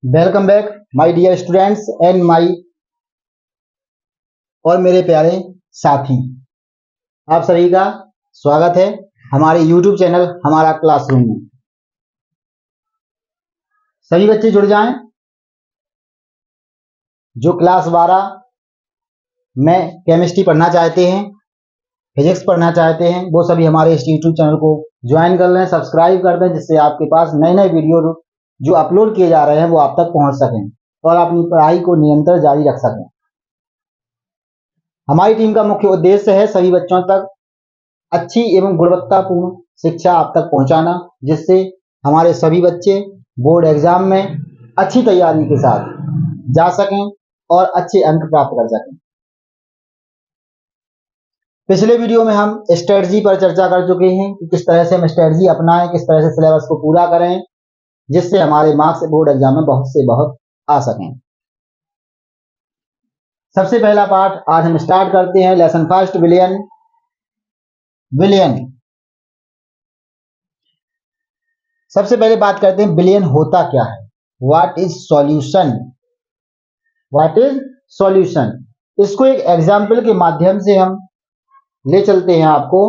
Welcome back my dear students and और मेरे प्यारे साथी, आप सभी का स्वागत है हमारे YouTube चैनल हमारा क्लासरूम में। सभी बच्चे जुड़ जाएं। जो क्लास 12 में केमिस्ट्री पढ़ना चाहते हैं, फिजिक्स पढ़ना चाहते हैं, वो सभी हमारे इस YouTube चैनल को ज्वाइन कर लें, सब्सक्राइब कर दें, जिससे आपके पास नए नए वीडियो जो अपलोड किए जा रहे हैं वो आप तक पहुंच सकें और अपनी पढ़ाई को निरंतर जारी रख सकें। हमारी टीम का मुख्य उद्देश्य है सभी बच्चों तक अच्छी एवं गुणवत्तापूर्ण शिक्षा आप तक पहुंचाना, जिससे हमारे सभी बच्चे बोर्ड एग्जाम में अच्छी तैयारी के साथ जा सकें और अच्छे अंक प्राप्त कर सकें। पिछले वीडियो में हम स्ट्रेटजी पर चर्चा कर चुके हैं कि किस तरह से हम स्ट्रेटजी अपनाएं, किस तरह से सिलेबस को पूरा करें, जिससे हमारे मार्क्स बोर्ड एग्जाम में बहुत से बहुत आ सकें। सबसे पहला पार्ट आज हम स्टार्ट करते हैं। लेसन फर्स्ट, विलियन। सबसे पहले बात करते हैं विलियन होता क्या है। What is solution. What is solution, इसको एक एग्जाम्पल के माध्यम से हम ले चलते हैं आपको,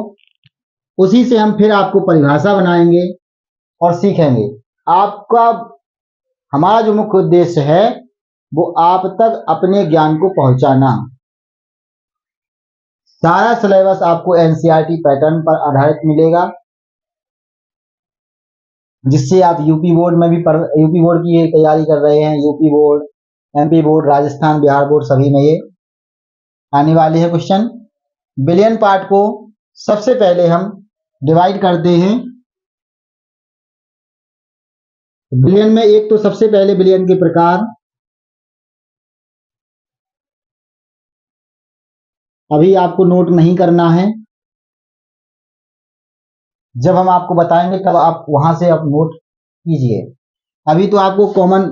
उसी से हम फिर आपको परिभाषा बनाएंगे और सीखेंगे। आपका हमारा जो मुख्य उद्देश्य है वो आप तक अपने ज्ञान को पहुंचाना। सारा सिलेबस आपको एनसीईआरटी पैटर्न पर आधारित मिलेगा, जिससे आप यूपी बोर्ड में भी यूपी बोर्ड की तैयारी कर रहे हैं, UP board, MP board, Rajasthan, Bihar board, सभी में ये आने वाले हैं क्वेश्चन। विलियन पार्ट को सबसे पहले हम डिवाइड करते हैं। विलियन में एक तो सबसे पहले विलियन के प्रकार, अभी आपको नोट नहीं करना है, जब हम आपको बताएंगे तब आप वहां से आप नोट कीजिए। अभी तो आपको कॉमन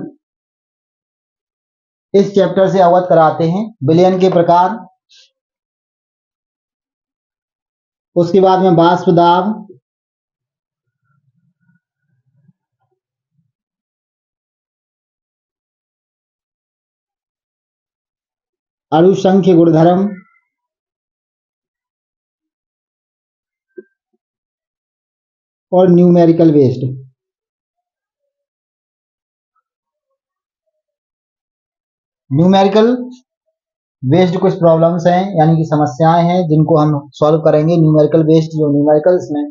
इस चैप्टर से अवगत कराते हैं विलियन के प्रकार। उसके बाद में वाष्प दाब, अणुसंख्य गुणधर्म, और न्यूमेरिकल बेस्ड। न्यूमेरिकल बेस्ड कुछ प्रॉब्लम्स हैं, यानी कि समस्याएं हैं, जिनको हम सॉल्व करेंगे। न्यूमेरिकल बेस्ड जो न्यूमेरिकल्स में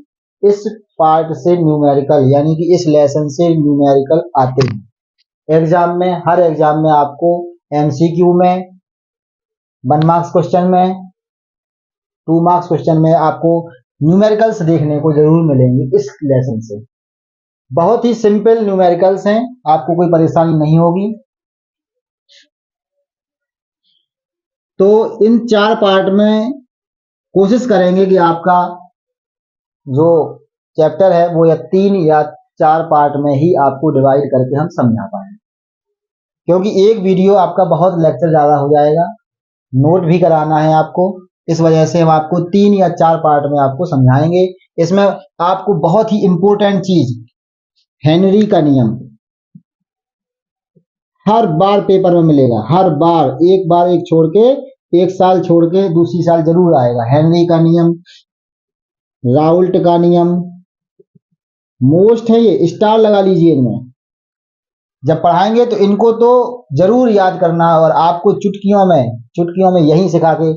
इस पार्ट से न्यूमेरिकल, यानी कि इस लेसन से न्यूमेरिकल आते हैं एग्जाम में। हर एग्जाम में आपको एमसीक्यू में 1 मार्क्स क्वेश्चन में, 2 मार्क्स क्वेश्चन में आपको न्यूमेरिकल्स देखने को जरूर मिलेंगे इस लेसन से। बहुत ही सिंपल न्यूमेरिकल्स हैं, आपको कोई परेशानी नहीं होगी। तो इन 4 पार्ट में कोशिश करेंगे कि आपका जो चैप्टर है वो या 3 या 4 पार्ट में ही आपको डिवाइड करके हम समझा पाए, क्योंकि एक वीडियो आपका बहुत लेक्चर ज्यादा हो जाएगा, नोट भी कराना है आपको। इस वजह से हम आपको 3 या 4 पार्ट में आपको समझाएंगे। इसमें आपको बहुत ही इंपॉर्टेंट चीज, हेनरी का नियम हर बार पेपर में मिलेगा, हर बार एक छोड़ के, एक साल छोड़ के दूसरी साल जरूर आएगा। हेनरी का नियम, राउल्ट का नियम, मोस्ट है ये, स्टार लगा लीजिए इनमें। जब पढ़ाएंगे तो इनको तो जरूर याद करना, और आपको चुटकियों में यही सिखा के,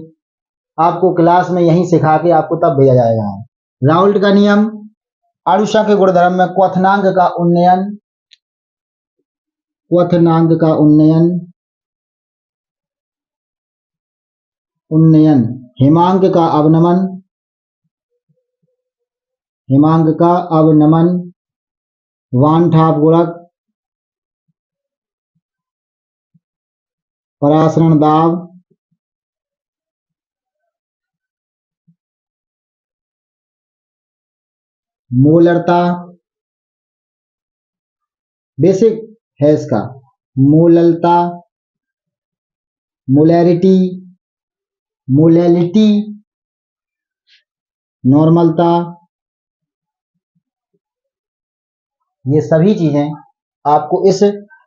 आपको क्लास में यही सिखा के आपको तब भेजा जाएगा। राउल्ट का नियम, अणुसंख्य गुणधर्म में क्वथनांक का उन्नयन, हिमांक का अवनमन, वान ठाप गुणक, परासरण दाब, मोलरता, बेसिक है इसका, मोललता, मोलैलिटी, नॉर्मलता, ये सभी चीजें आपको इस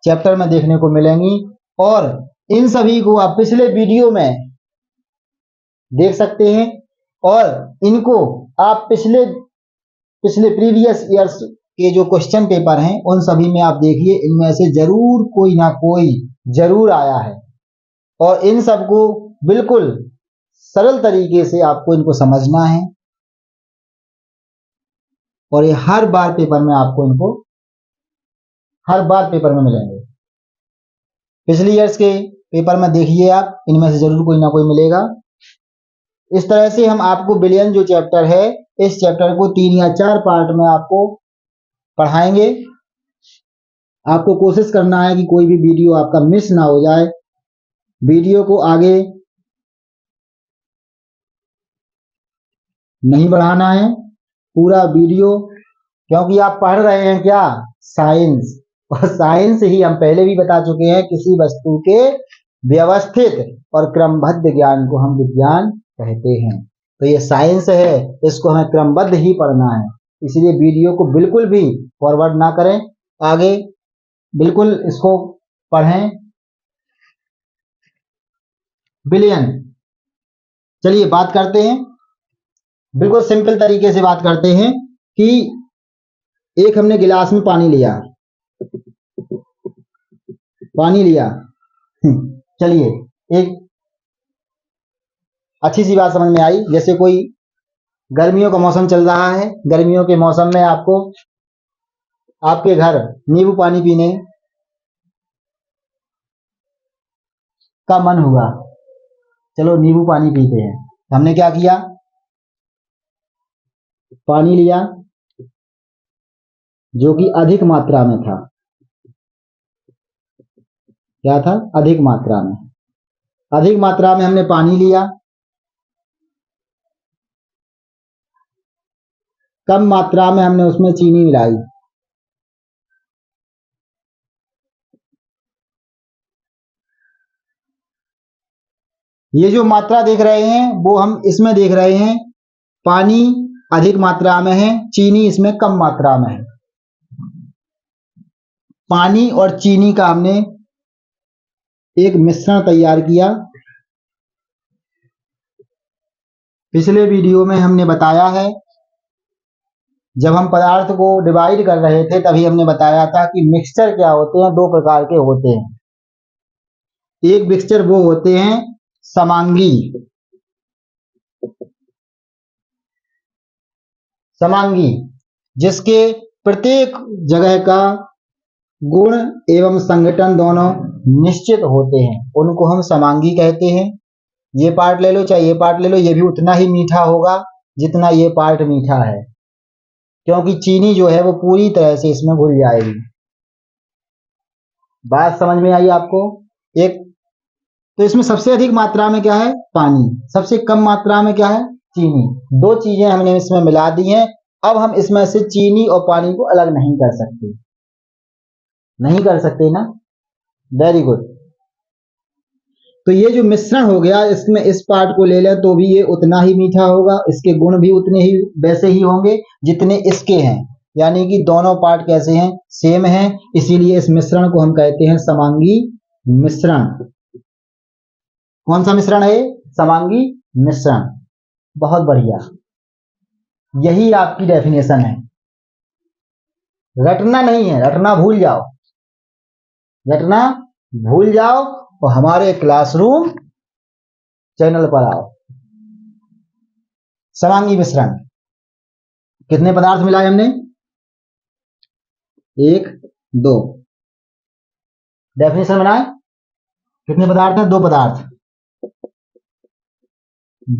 चैप्टर में देखने को मिलेंगी और इन सभी को आप पिछले वीडियो में देख सकते हैं और इनको आप पिछले प्रीवियस ईयर्स के जो क्वेश्चन पेपर हैं उन सभी में आप देखिए, इनमें से जरूर कोई ना कोई जरूर आया है और इन सबको बिल्कुल सरल तरीके से आपको इनको समझना है और ये हर बार पेपर में आपको इनको हर बार पेपर में मिलेंगे। पिछले ईयर्स के पेपर में देखिए आप, इनमें से जरूर कोई ना कोई मिलेगा। इस तरह से हम आपको बिलियन जो चैप्टर है, इस चैप्टर को 3 या 4 पार्ट में आपको पढ़ाएंगे। आपको कोशिश करना है कि कोई भी वीडियो आपका मिस ना हो जाए। वीडियो को आगे नहीं बढ़ाना है, पूरा वीडियो, क्योंकि आप पढ़ रहे हैं क्या, साइंस, और साइंस ही हम पहले भी बता चुके हैं, किसी वस्तु के व्यवस्थित और क्रमबद्ध ज्ञान को हम विज्ञान कहते हैं। तो ये साइंस है, इसको हमें क्रमबद्ध ही पढ़ना है, इसलिए वीडियो को बिल्कुल भी फॉरवर्ड ना करें, आगे बिल्कुल इसको पढ़ें। बिलियन, चलिए बात करते हैं, बिल्कुल सिंपल तरीके से बात करते हैं कि एक हमने गिलास में पानी लिया चलिए एक अच्छी सी बात समझ में आई। जैसे कोई गर्मियों का मौसम चल रहा है, गर्मियों के मौसम में आपको आपके घर नींबू पानी पीने का मन हुआ, चलो नींबू पानी पीते हैं। हमने क्या किया, पानी लिया जो कि अधिक मात्रा में था, क्या था, अधिक मात्रा में हमने पानी लिया। कम मात्रा में हमने उसमें चीनी मिलाई, ये जो मात्रा देख रहे हैं वो हम इसमें देख रहे हैं, पानी अधिक मात्रा में है, चीनी इसमें कम मात्रा में है। पानी और चीनी का हमने एक मिश्रण तैयार किया। पिछले वीडियो में हमने बताया है, जब हम पदार्थ को डिवाइड कर रहे थे तभी हमने बताया था कि मिक्सचर क्या होते हैं, 2 प्रकार के होते हैं। एक मिक्सचर वो होते हैं समांगी, जिसके प्रत्येक जगह का गुण एवं संगठन दोनों निश्चित होते हैं, उनको हम समांगी कहते हैं। ये पार्ट ले लो चाहे ये पार्ट ले लो, ये भी उतना ही मीठा होगा जितना ये पार्ट मीठा है, क्योंकि चीनी जो है वो पूरी तरह से इसमें घुल जाएगी। बात समझ में आई आपको? एक तो इसमें सबसे अधिक मात्रा में क्या है, पानी, सबसे कम मात्रा में क्या है, चीनी। 2 चीजें हमने इसमें मिला दी हैं। अब हम इसमें से चीनी और पानी को अलग नहीं कर सकते ना, वेरी गुड। तो ये जो मिश्रण हो गया, इसमें इस पार्ट को ले लें तो भी ये उतना ही मीठा होगा, इसके गुण भी उतने ही वैसे ही होंगे जितने इसके हैं, यानी कि दोनों पार्ट कैसे हैं, सेम हैं, इसीलिए इस मिश्रण को हम कहते हैं समांगी मिश्रण। कौन सा मिश्रण है, समांगी मिश्रण। बहुत बढ़िया, यही आपकी डेफिनेशन है। रटना नहीं है, रटना भूल जाओ और हमारे क्लासरूम चैनल पर आओ। समांगी मिश्रण, कितने पदार्थ मिलाए हमने, 1 2, डेफिनेशन बनाए, कितने पदार्थ हैं, 2 पदार्थ,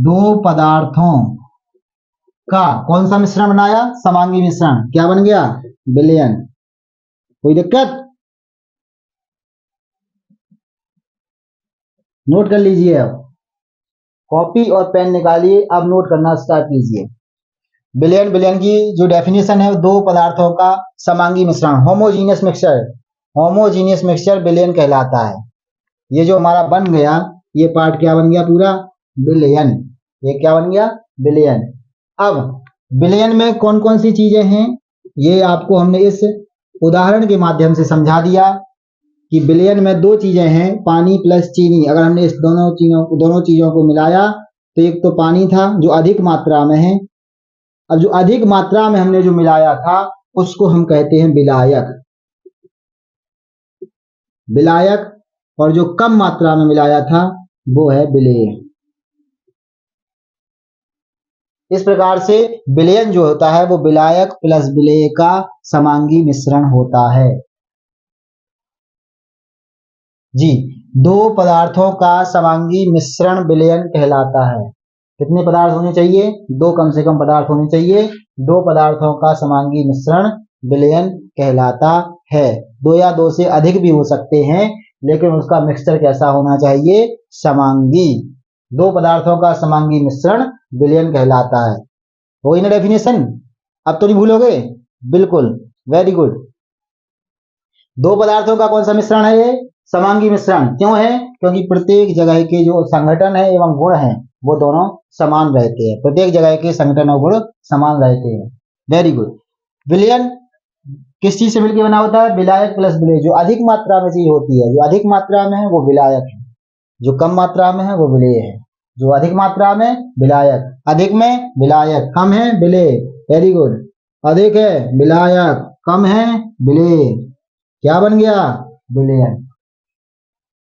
2 पदार्थों का कौन सा मिश्रण बनाया, समांगी मिश्रण। क्या बन गया, विलयन। कोई दिक्कत, नोट कर लीजिए। अब कॉपी और पेन निकालिए, अब नोट करना स्टार्ट कीजिए। विलयन की जो डेफिनेशन है, 2 पदार्थों का समांगी मिश्रण, होमोजीनियस मिक्सचर विलयन कहलाता है। ये जो हमारा बन गया, ये पार्ट क्या बन गया, पूरा विलयन। ये क्या बन गया, विलयन। अब विलयन में कौन कौन सी चीजें हैं, ये आपको हमने इस उदाहरण के माध्यम से समझा दिया। कि बिलियन में दो चीजें हैं, पानी प्लस चीनी। अगर हमने इस दोनों चीजों को मिलाया तो एक तो पानी था जो अधिक मात्रा में है, अब जो अधिक मात्रा में हमने जो मिलाया था उसको हम कहते हैं विलायक। विलायक, और जो कम मात्रा में मिलाया था वो है विलेय। इस प्रकार से विलयन जो होता है वो विलायक प्लस विलेय का समांगी मिश्रण होता है। जी, दो पदार्थों का समांगी मिश्रण विलयन कहलाता है। कितने पदार्थ होने चाहिए? दो, कम से कम पदार्थ होने चाहिए। दो पदार्थों का समांगी मिश्रण विलयन कहलाता है। दो या दो से अधिक भी हो सकते हैं, लेकिन उसका मिक्सचर कैसा होना चाहिए? समांगी। दो पदार्थों का समांगी मिश्रण विलयन कहलाता है। हो ना डेफिनेशन? अब तो नहीं भूलोगे? बिल्कुल, वेरी गुड। दो पदार्थों का कौन सा मिश्रण है? ये समांगी मिश्रण। क्यों है? क्योंकि प्रत्येक जगह के जो संघटन है एवं गुण है वो दोनों समान रहते हैं। प्रत्येक जगह के संघटन और गुण समान रहते हैं। Very good. विलयन किस चीज से मिलकर बना होता है? विलायक प्लस विलेय। जो अधिक मात्रा में चीज होती है, जो अधिक मात्रा में है वो विलायक है, जो कम मात्रा में है वो विलेय है। जो अधिक मात्रा में विलायक, अधिक में विलायक, कम है विलेय। Very good. अधिक है विलायक, कम है विलेय। क्या बन गया? विलयन।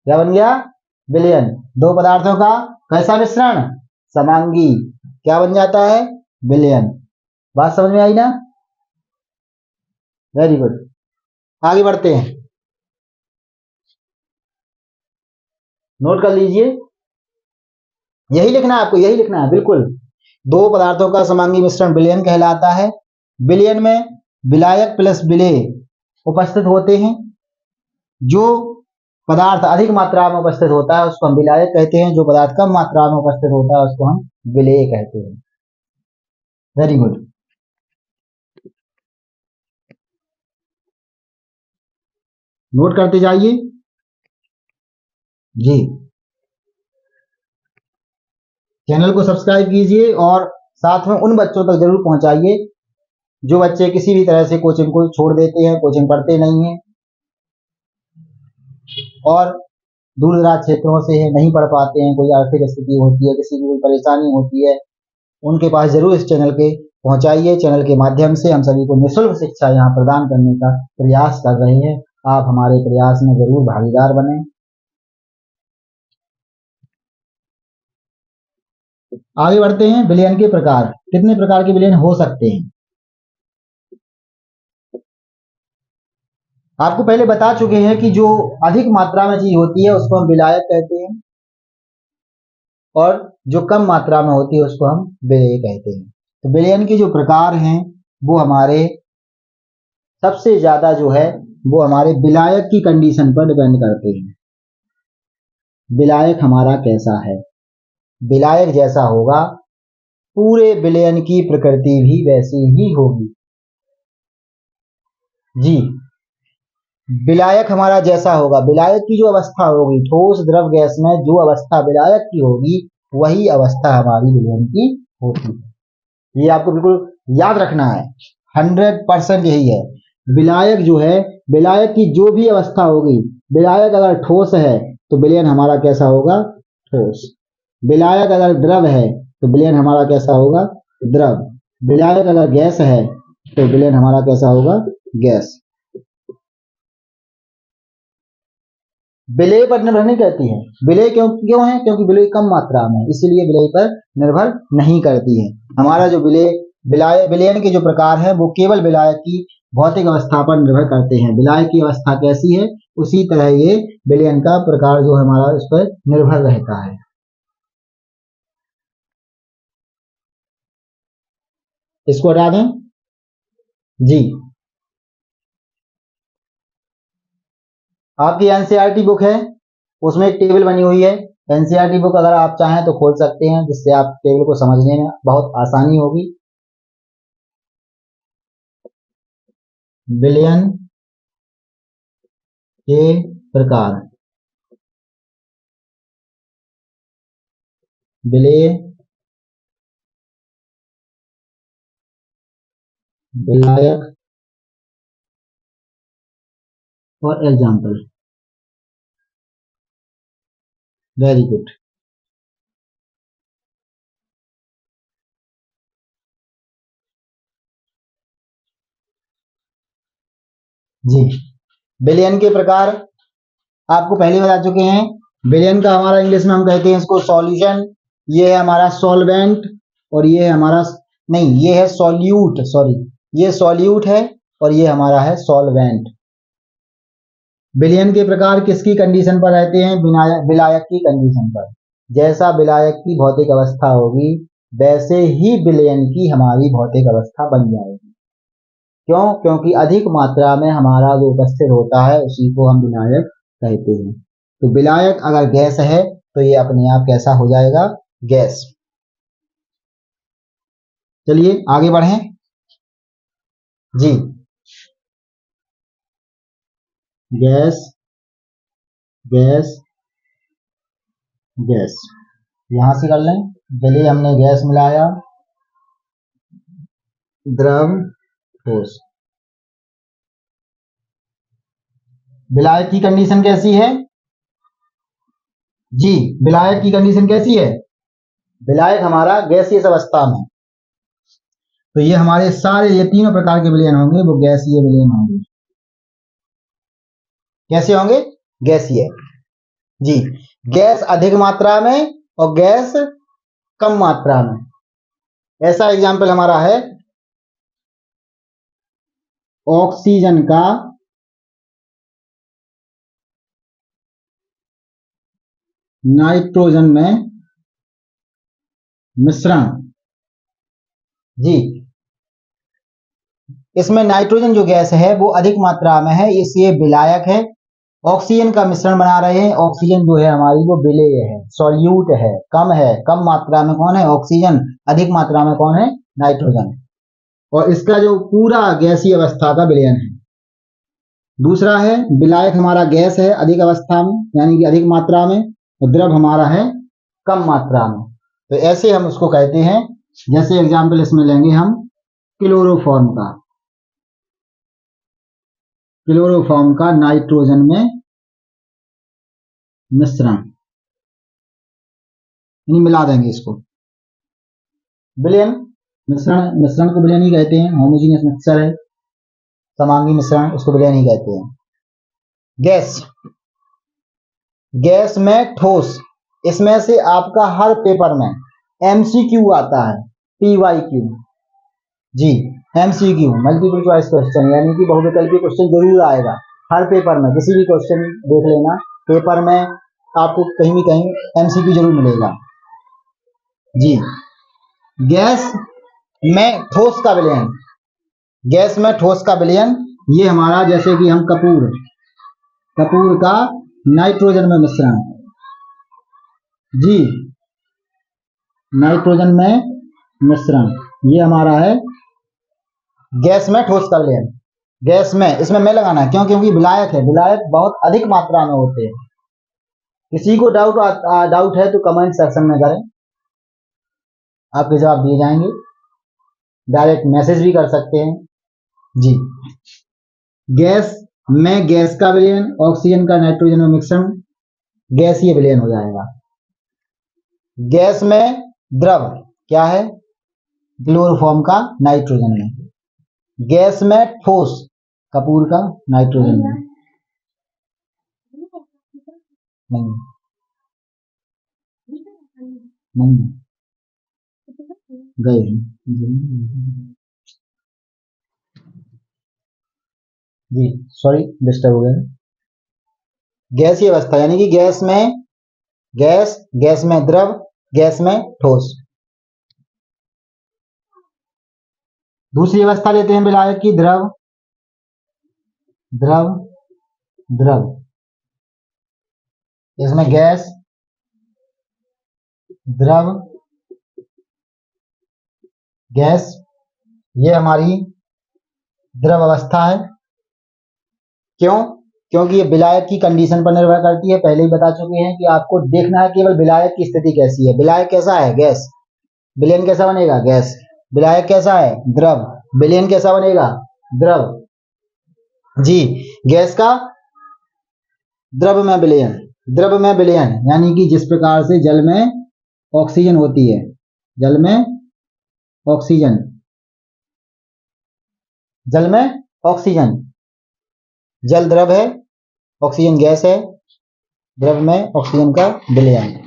क्या बन गया? विलयन। दो पदार्थों का कैसा मिश्रण? समांगी। क्या बन जाता है? विलयन। बात समझ में आई ना? Very good. आगे बढ़ते हैं, नोट कर लीजिए। यही लिखना है आपको, यही लिखना है, बिल्कुल। दो पदार्थों का समांगी मिश्रण विलयन कहलाता है। विलयन में विलायक प्लस विलेय उपस्थित होते हैं। जो पदार्थ अधिक मात्रा में उपस्थित होता है उसको हम विलायक कहते हैं, जो पदार्थ कम मात्रा में उपस्थित होता है उसको हम विलेय कहते हैं। Very good. नोट करते जाइए। जी, चैनल को सब्सक्राइब कीजिए और साथ में उन बच्चों तक जरूर पहुंचाइए जो बच्चे किसी भी तरह से कोचिंग को छोड़ देते हैं, कोचिंग पढ़ते नहीं है और दूर दराज क्षेत्रों से नहीं पढ़ पाते हैं, कोई आर्थिक स्थिति होती है, किसी की कोई परेशानी होती है, उनके पास जरूर इस चैनल के पहुंचाइए। चैनल के माध्यम से हम सभी को निःशुल्क शिक्षा यहाँ प्रदान करने का प्रयास कर रहे हैं। आप हमारे प्रयास में जरूर भागीदार बने। आगे बढ़ते हैं। विलयन के प्रकार। कितने प्रकार के विलयन हो सकते हैं? आपको पहले बता चुके हैं कि जो अधिक मात्रा में चीज होती है उसको हम विलायक कहते हैं और जो कम मात्रा में होती है उसको हम विलेय कहते हैं। तो विलयन के जो प्रकार हैं वो हमारे सबसे ज्यादा जो है वो हमारे विलायक की कंडीशन पर डिपेंड करते हैं। विलायक हमारा कैसा है? विलायक जैसा होगा, पूरे विलयन की प्रकृति भी वैसी ही होगी। जी, विलायक हमारा जैसा होगा, विलायक की जो अवस्था होगी, ठोस द्रव गैस में जो अवस्था विलायक की होगी वही अवस्था हमारी विलयन की होती है। ये आपको बिल्कुल याद रखना है, 100% यही है। विलायक जो है, विलायक की जो भी अवस्था होगी, विलायक अगर ठोस है तो विलयन हमारा कैसा होगा? ठोस। विलायक अगर द्रव है तो विलयन हमारा कैसा होगा? द्रव। विलायक अगर गैस है तो विलयन हमारा कैसा होगा? गैस। विलेय पर निर्भर नहीं करती है। विलेय क्यों क्यों है? क्योंकि विलेय कम मात्रा में, इसीलिए विलेय पर निर्भर नहीं करती है। हमारा जो विलयन के जो प्रकार है वो केवल विलायक की भौतिक अवस्था पर निर्भर करते हैं। विलायक की अवस्था कैसी है उसी तरह ये विलयन का प्रकार जो हमारा उस पर निर्भर रहता है। इसको हटा दें। जी, आपकी एनसीईआरटी बुक है, उसमें एक टेबल बनी हुई है। एनसीईआरटी बुक अगर आप चाहें तो खोल सकते हैं, जिससे आप टेबल को समझने में बहुत आसानी होगी। विलयन के प्रकार। विलेय, विलायक और एग्जाम्पल। Very good. जी, विलयन के प्रकार आपको पहले बता चुके हैं। विलयन का हमारा इंग्लिश में हम कहते हैं इसको सॉल्यूशन। ये है हमारा सॉल्वेंट और ये है हमारा, नहीं ये है सॉल्यूट, सॉरी ये सॉल्यूट है और ये हमारा है सॉल्वेंट। विलयन के प्रकार किसकी कंडीशन पर रहते हैं? विलायक की कंडीशन पर। जैसा विलायक की भौतिक अवस्था होगी वैसे ही विलयन की हमारी भौतिक अवस्था बन जाएगी। क्यों? क्योंकि अधिक मात्रा में हमारा जो उपस्थित होता है उसी को हम विलायक कहते हैं। तो विलायक अगर गैस है तो ये अपने आप कैसा हो जाएगा? गैस। चलिए आगे बढ़ें। जी, गैस गैस गैस, यहां से कर लें। चलिए हमने गैस मिलाया, द्रव, ठोस। विलायक की कंडीशन कैसी है? जी, विलायक की कंडीशन कैसी है? विलायक हमारा गैसीय अवस्था में। तो ये हमारे सारे ये तीनों प्रकार के विलयन होंगे वो गैसीय विलयन होंगे। कैसे होंगे? गैसीय। जी, गैस अधिक मात्रा में और गैस कम मात्रा में। ऐसा एग्जाम्पल हमारा है ऑक्सीजन का नाइट्रोजन में मिश्रण। जी, इसमें नाइट्रोजन जो गैस है वो अधिक मात्रा में है, इसलिए विलायक है। ऑक्सीजन का मिश्रण बना रहे हैं, ऑक्सीजन जो है हमारी वो विलेय है, सॉल्यूट है, कम मात्रा में कौन है? ऑक्सीजन। अधिक मात्रा में कौन है? नाइट्रोजन। और इसका जो पूरा गैसीय अवस्था का विलयन है। दूसरा है विलायक हमारा गैस है अधिक अवस्था में यानी कि अधिक मात्रा में, और द्रव हमारा है कम मात्रा में। तो ऐसे हम उसको कहते हैं। जैसे एग्जाम्पल इसमें लेंगे हम क्लोरोफॉर्म का। क्लोरोफॉर्म का नाइट्रोजन में मिश्रण, मिला देंगे इसको। विलयन, मिश्रण को विलयन ही कहते हैं। होमोजीनियस मिक्सचर है, समांगी मिश्रण, उसको विलयन ही कहते हैं। गैस, गैस में ठोस। इसमें से आपका हर पेपर में एमसीक्यू आता है, पीवाईक्यू। जी, एमसीक्यू मल्टीपल चॉइस क्वेश्चन, यानी कि बहुविकल्पीय क्वेश्चन जरूर आएगा हर पेपर में। किसी भी क्वेश्चन देख लेना पेपर में, आपको कहीं भी कहीं एमसीक्यू जरूर मिलेगा। जी, गैस में ठोस का विलयन। गैस में ठोस का विलयन ये हमारा, जैसे कि हम कपूर का नाइट्रोजन में मिश्रण। जी, नाइट्रोजन में मिश्रण ये हमारा है गैस में ठोस का विलयन। गैस में, इसमें मैं लगाना है क्यों? क्योंकि विलायक है, विलायक बहुत अधिक मात्रा में होते हैं। किसी को डाउट है तो कमेंट सेक्शन में करें, आपके जवाब दिए जाएंगे। डायरेक्ट मैसेज भी कर सकते हैं। जी, गैस में गैस का विलयन, ऑक्सीजन का नाइट्रोजन में मिश्रण, गैसीय विलयन हो जाएगा। गैस में द्रव क्या है? क्लोरोफॉर्म का नाइट्रोजन में। गैस में ठोस कपूर का नाइट्रोजन में। नहीं नहीं गए। जी सॉरी, डिस्टर्ब हो गया। गैसीय अवस्था यानी कि गैस में द्रव, गैस में ठोस। दूसरी अवस्था लेते हैं विलायक की, द्रव द्रव द्रव। इसमें गैस, द्रव, गैस, ये हमारी द्रव अवस्था है। क्यों? क्योंकि ये विलायक की कंडीशन पर निर्भर करती है। पहले ही बता चुके हैं कि आपको देखना है केवल विलायक की स्थिति कैसी है। विलायक कैसा है? गैस। विलयन कैसा बनेगा? गैस। विलायक कैसा है? द्रव। विलयन कैसा बनेगा? द्रव। जी, गैस का द्रव में विलयन। द्रव में विलयन यानी कि जिस प्रकार से जल में ऑक्सीजन होती है, जल में ऑक्सीजन, जल में ऑक्सीजन, जल द्रव है, ऑक्सीजन गैस है, द्रव में ऑक्सीजन का विलयन।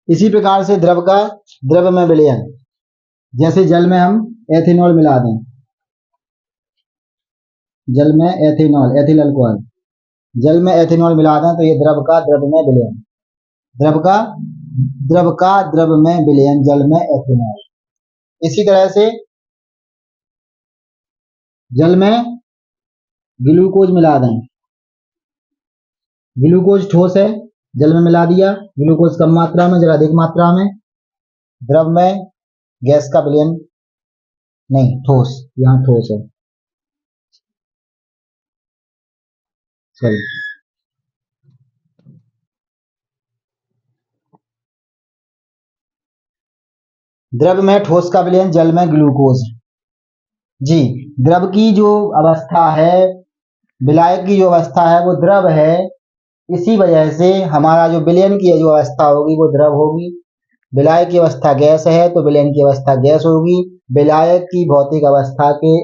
इसी प्रकार से द्रव का द्रव में विलयन, जैसे जल में हम एथेनॉल मिला दें, जल में एथेनॉल, एथिल अल्कोहल, जल में एथेनॉल मिला दें तो ये द्रव का द्रव में विलयन, द्रव का द्रव में विलयन, जल में एथेनॉल। इसी तरह से जल में ग्लूकोज मिला दें, ग्लूकोज ठोस है, जल में मिला दिया, ग्लूकोज कम मात्रा में, जल अधिक मात्रा में, द्रव में गैस का विलयन नहीं, ठोस, यहाँ ठोस है, सही। द्रव में ठोस का विलयन, जल में ग्लूकोज। जी, द्रव की जो अवस्था है, विलायक की जो अवस्था है वो द्रव है, इसी वजह से हमारा जो विलयन की जो अवस्था होगी वो द्रव होगी। विलायक की अवस्था गैस है तो विलयन की अवस्था गैस होगी। विलायक की भौतिक अवस्था के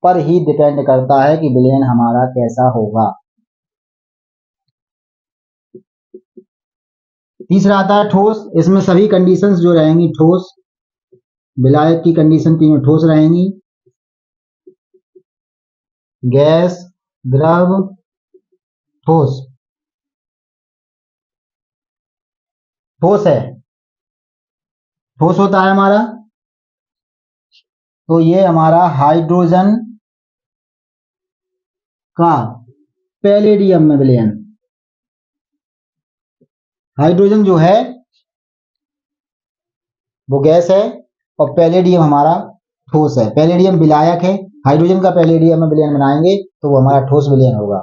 पर ही डिपेंड करता है कि विलयन हमारा कैसा होगा। तीसरा आता है ठोस, इसमें सभी कंडीशंस जो रहेंगी ठोस, विलायक की कंडीशन तीनों ठोस रहेंगी, गैस, द्रव, ठोस। ठोस है, ठोस होता है हमारा, तो ये हमारा हाइड्रोजन का पैलेडियम में विलयन, हाइड्रोजन जो है वो गैस है और पैलेडियम हमारा ठोस है। पैलेडियम विलायक है, हाइड्रोजन का पैलेडियम में विलयन बनाएंगे तो वो हमारा ठोस विलयन होगा।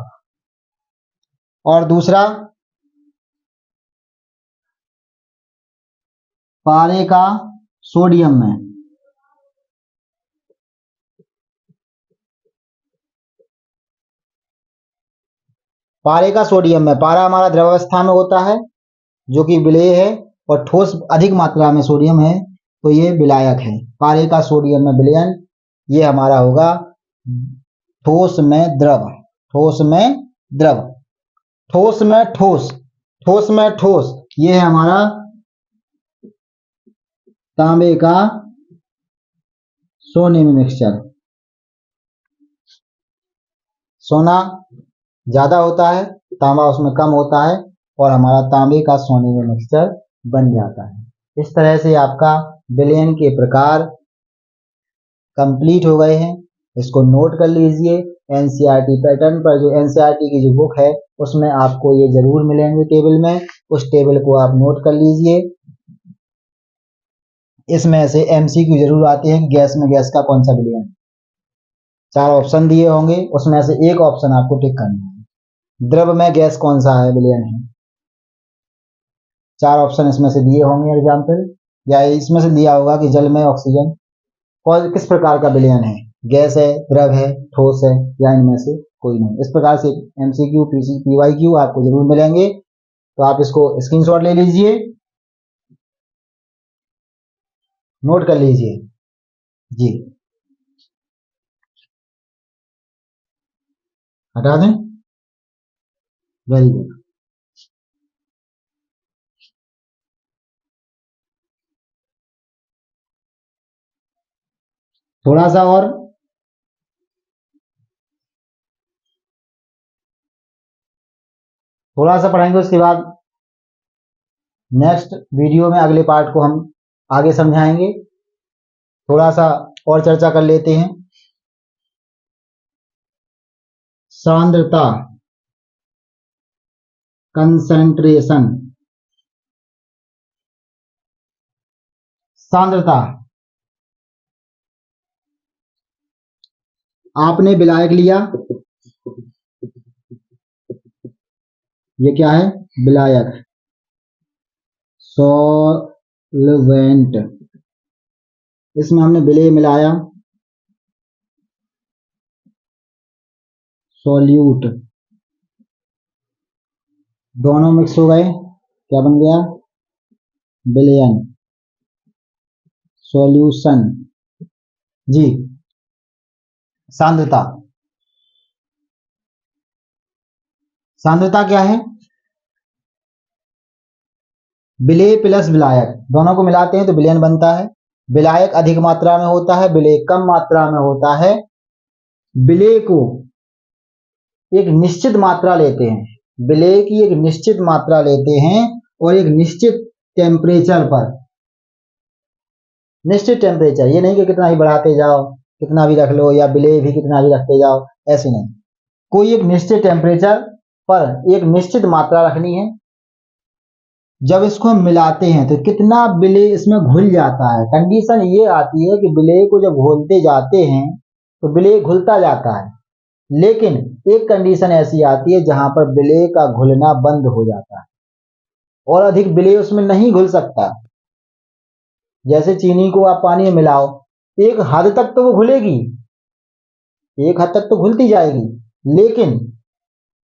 और दूसरा पारे का सोडियम में, पारे का सोडियम में, पारा हमारा द्रवावस्था में होता है जो कि विलेय है, और ठोस अधिक मात्रा में सोडियम है तो ये विलायक है। पारे का सोडियम में विलयन ये हमारा होगा ठोस में द्रव, ठोस में द्रव, ठोस में ठोस, ठोस में ठोस, ये है हमारा तांबे का सोने में मिक्सचर। सोना ज्यादा होता है, तांबा उसमें कम होता है और हमारा तांबे का सोने में मिक्सचर बन जाता है। इस तरह से आपका विलयन के प्रकार कंप्लीट हो गए हैं। इसको नोट कर लीजिए। एनसीईआरटी पैटर्न पर जो एनसीईआरटी की जो बुक है उसमें आपको ये जरूर मिलेंगे टेबल में, उस टेबल को आप नोट कर लीजिए। इसमें से एमसीक्यू जरूर आते हैं कि गैस में गैस का कौन सा विलयन। 4 ऑप्शन दिए होंगे, उसमें से एक ऑप्शन आपको टिक करना है। द्रव में गैस कौन सा है विलयन है, 4 ऑप्शन इसमें से दिए होंगे एग्जाम्पल, या इसमें से दिया होगा कि जल में ऑक्सीजन कौन किस प्रकार का विलयन है, गैस है, द्रव है, ठोस है, या इनमें से कोई नहीं। इस प्रकार से एमसीक्यू पीवाईक्यू आपको जरूर मिलेंगे, तो आप इसको स्क्रीनशॉट ले लीजिए, नोट कर लीजिए। जी, हटा दें, वेरी गुड। थोड़ा सा और थोड़ा सा पढ़ेंगे, उसके बाद नेक्स्ट वीडियो में अगले पार्ट को हम आगे समझाएंगे। थोड़ा सा और चर्चा कर लेते हैं। सांद्रता, कंसंट्रेशन, सांद्रता, आपने विलायक लिया, ये क्या है विलायक, सॉल्वेंट, इसमें हमने विलेय मिलाया, सॉल्यूट, दोनों मिक्स हो गए, क्या बन गया? बिलियन। सॉल्यूशन। जी। सांद्रता। सांद्रता क्या है? विलेय प्लस विलायक दोनों को मिलाते हैं तो विलयन बनता है। विलायक अधिक मात्रा में होता है, विलेय कम मात्रा में होता है। विलेय को एक निश्चित मात्रा लेते हैं, विलेय की एक निश्चित मात्रा लेते हैं और एक निश्चित टेम्परेचर पर, निश्चित टेम्परेचर, ये नहीं कि कितना ही बढ़ाते जाओ, कितना भी रख लो, या विलेय भी कितना भी रखते जाओ, ऐसे नहीं। कोई एक निश्चित टेम्परेचर पर एक निश्चित मात्रा रखनी है। जब इसको हम मिलाते हैं तो कितना विलेय इसमें घुल जाता है। कंडीशन ये आती है कि विलेय को जब घोलते जाते हैं तो विलेय घुलता जाता है, लेकिन एक कंडीशन ऐसी आती है जहां पर विलेय का घुलना बंद हो जाता है और अधिक विलेय उसमें नहीं घुल सकता। जैसे चीनी को आप पानी में मिलाओ, एक हद तक तो वो घुलेगी, एक हद तक तो घुलती जाएगी, लेकिन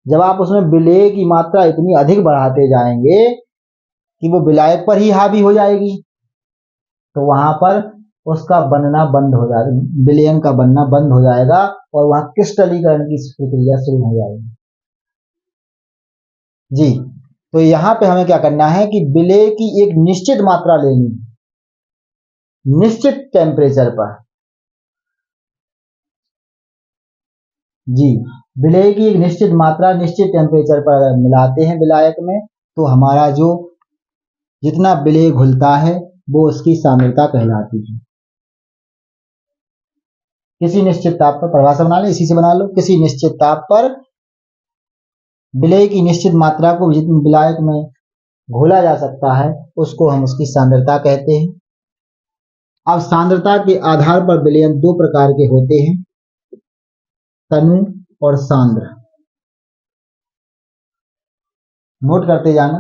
जब आप उसमें विलेय की मात्रा इतनी अधिक बढ़ाते जाएंगे कि वो विलायक पर ही हावी हो जाएगी, तो वहां पर उसका बनना बंद हो जाएगा, विलयन का बनना बंद हो जाएगा और वहां क्रिस्टलीकरण की प्रक्रिया शुरू हो जाएगी। जी। तो यहां पे हमें क्या करना है कि विलेय की एक निश्चित मात्रा लेनी है, निश्चित टेम्परेचर पर। जी। विलेय की एक निश्चित मात्रा निश्चित टेम्परेचर पर अगर मिलाते हैं विलायक में, तो हमारा जो जितना विलेय घुलता है वो उसकी सांद्रता कहलाती है। किसी निश्चित ताप पर, परिभाषा बना लो, इसी से बना लो, किसी निश्चित ताप पर विलेय की निश्चित मात्रा को जितनी विलायक में घोला जा सकता है उसको हम उसकी सांद्रता कहते हैं। अब सांद्रता के आधार पर विलयन दो प्रकार के होते हैं, तनु और सांद्र। नोट करते जाना,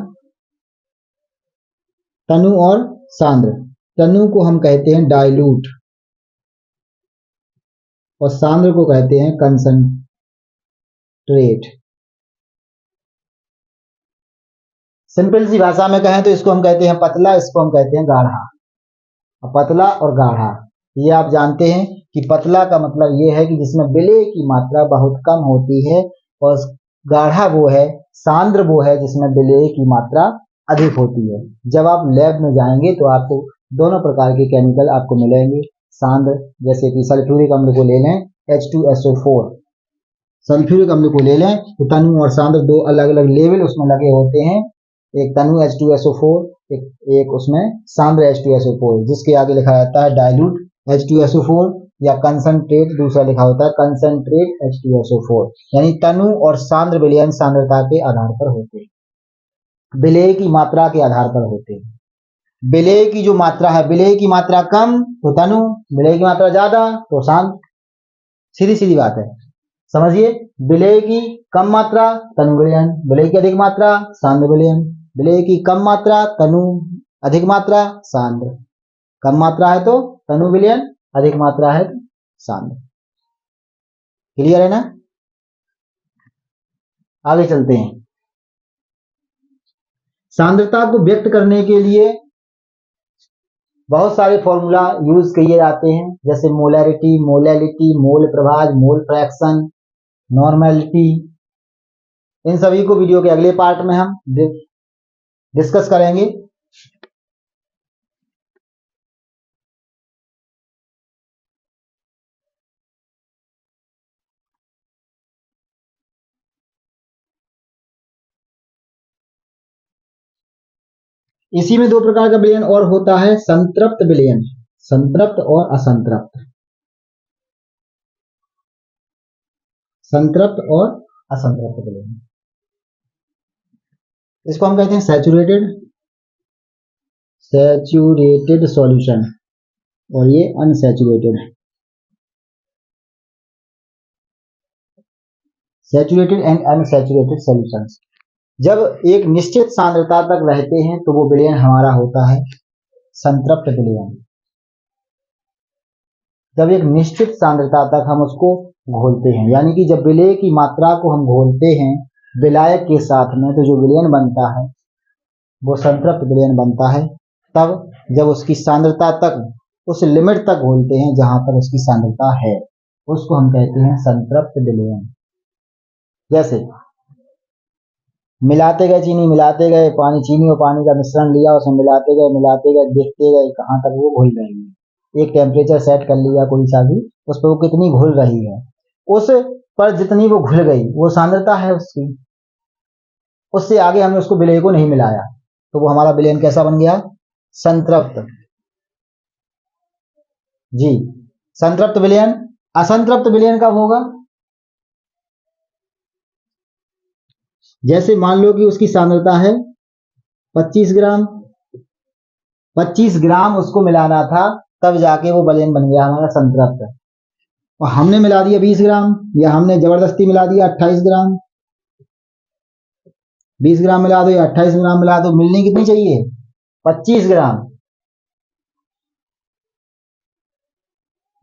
तनु और सांद्र। तनु को हम कहते हैं डाइल्यूट और सांद्र को कहते हैं कंसंट्रेट। सिंपल सी भाषा में कहें तो इसको हम कहते हैं पतला, इसको हम कहते हैं गाढ़ा। पतला और गाढ़ा, ये आप जानते हैं कि पतला का मतलब ये है कि जिसमें विलेय की मात्रा बहुत कम होती है, और गाढ़ा वो है, सांद्र वो है जिसमें विलेय की मात्रा अधिक होती है। जब आप लैब में जाएंगे तो आपको दोनों प्रकार के केमिकल आपको मिलेंगे। सांद्र, जैसे कि सल्फ्यूरिक अम्ल को ले लें, H2SO4, सल्फ्यूरिक अम्ल को ले लें तो तनु और सांद्र दो अलग अलग लेवल उसमें लगे होते हैं। एक तनु H2SO4, एक उसमें सांद्र H2SO4, जिसके आगे लिखा रहता है डाइल्यूट H2SO4 या कंसंट्रेट, दूसरा लिखा होता है कंसंट्रेट H2SO4। यानी तनु और सांद्र विलयन सांद्रता के आधार पर होते हैं, विलेय की मात्रा के आधार पर होते हैं। विलेय की जो मात्रा है, विलेय की मात्रा कम तो तनु, विलेय की मात्रा ज्यादा तो सांद्र। सीधी सीधी बात है, समझिए। विलेय की कम मात्रा तनु विलयन, विलेय की अधिक मात्रा सांद्र विलयन। विलेय की कम मात्रा तनु, अधिक मात्रा सांद्र। कम मात्रा है तो तनु विलयन, अधिक मात्रा है तो सांद्र। क्लियर है ना? आगे चलते हैं। सांद्रता को व्यक्त करने के लिए बहुत सारे फॉर्मूला यूज किए जाते हैं, जैसे मोलैरिटी, मोलैलिटी, मोल प्रभाज, मोल फ्रैक्शन, नॉर्मेलिटी। इन सभी को वीडियो के अगले पार्ट में हम डिस्कस करेंगे। इसी में दो प्रकार का विलयन और होता है, संतृप्त विलयन, संतृप्त और असंतृप्त, संतृप्त और असंतृप्त विलयन। इसको हम कहते हैं सैचुरेटेड, सैचुरेटेड सॉल्यूशन, और ये unsaturated, saturated and unsaturated solutions. जब एक निश्चित सांद्रता तक रहते हैं तो वो विलयन हमारा होता है संतृप्त विलयन। जब एक निश्चित सांद्रता तक हम उसको घोलते हैं, यानी कि जब विलेय की मात्रा को हम घोलते हैं विलायक के साथ में तो जो विलयन बनता है वो संतृप्त विलयन बनता है, तब जब उसकी सांद्रता तक उस लिमिट तक घोलते हैं जहां पर उसकी सांद्रता है, उसको हम कहते हैं संतृप्त विलयन। जैसे मिलाते गए चीनी, मिलाते गए पानी, चीनी और पानी का मिश्रण लिया, उसमें मिलाते गए, देखते गए कहाँ तक वो घुल रही है। एक टेम्परेचर सेट कर लिया कोई सा भी, उस पर वो कितनी घुल रही है, उस पर जितनी वो घुल गई वो सांद्रता है उसकी। उससे आगे हमने उसको विलय को नहीं मिलाया, तो वो हमारा विलयन कैसा बन गया? संतृप्त। जी, संतृप्त विलयन। असंतृप्त विलयन कब होगा? जैसे मान लो कि उसकी सांद्रता है 25 ग्राम, 25 ग्राम उसको मिलाना था, तब जाके वो विलयन बन गया हमारा संतृप्त। और हमने मिला दिया 20 ग्राम, या हमने जबरदस्ती मिला दिया 28 ग्राम। 20 ग्राम मिला दो या 28 ग्राम मिला दो, मिलनी कितनी चाहिए? 25 ग्राम।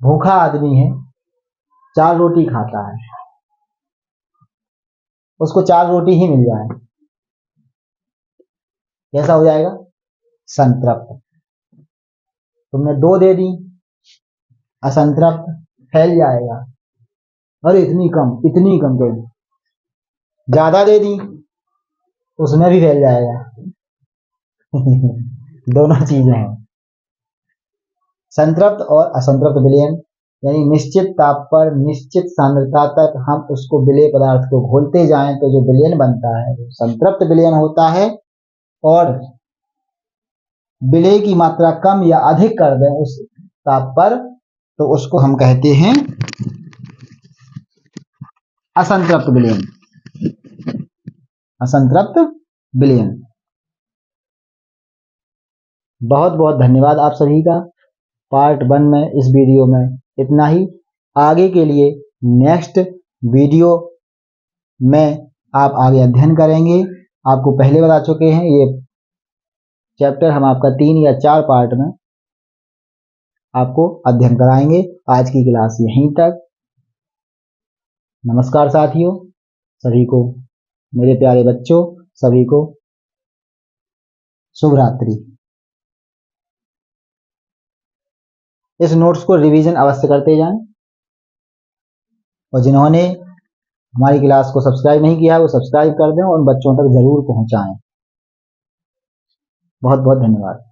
भूखा आदमी है, 4 रोटी खाता है, उसको 4 रोटी ही मिल जाए, कैसा हो जाएगा? संतृप्त। तुमने 2 दे दी, असंतृप्त, फैल जाएगा। अरे इतनी कम कर, ज्यादा दे दी, उसमें भी फैल जाएगा। दोनों चीजें हैं। संतृप्त और असंतृप्त विलयन, यानी निश्चित ताप पर निश्चित सांद्रता तक हम उसको विलेय पदार्थ को घोलते जाएं तो जो विलयन बनता है वो संतृप्त विलयन होता है। और विलेय की मात्रा कम या अधिक कर दें उस ताप पर, तो उसको हम कहते हैं असंतृप्त विलयन। असंतृप्त विलयन। बहुत बहुत धन्यवाद आप सभी का। पार्ट 1 में इस वीडियो में इतना ही। आगे के लिए नेक्स्ट वीडियो में आप आगे अध्ययन करेंगे। आपको पहले बता चुके हैं, ये चैप्टर हम आपका 3 या 4 पार्ट में आपको अध्ययन कराएंगे। आज की क्लास यहीं तक। नमस्कार साथियों, सभी को, मेरे प्यारे बच्चों, सभी को शुभ रात्रि। इस नोट्स को रिवीजन अवश्य करते जाएं, और जिन्होंने हमारी क्लास को सब्सक्राइब नहीं किया वो सब्सक्राइब कर दें और उन बच्चों तक जरूर पहुंचाएं। बहुत बहुत धन्यवाद।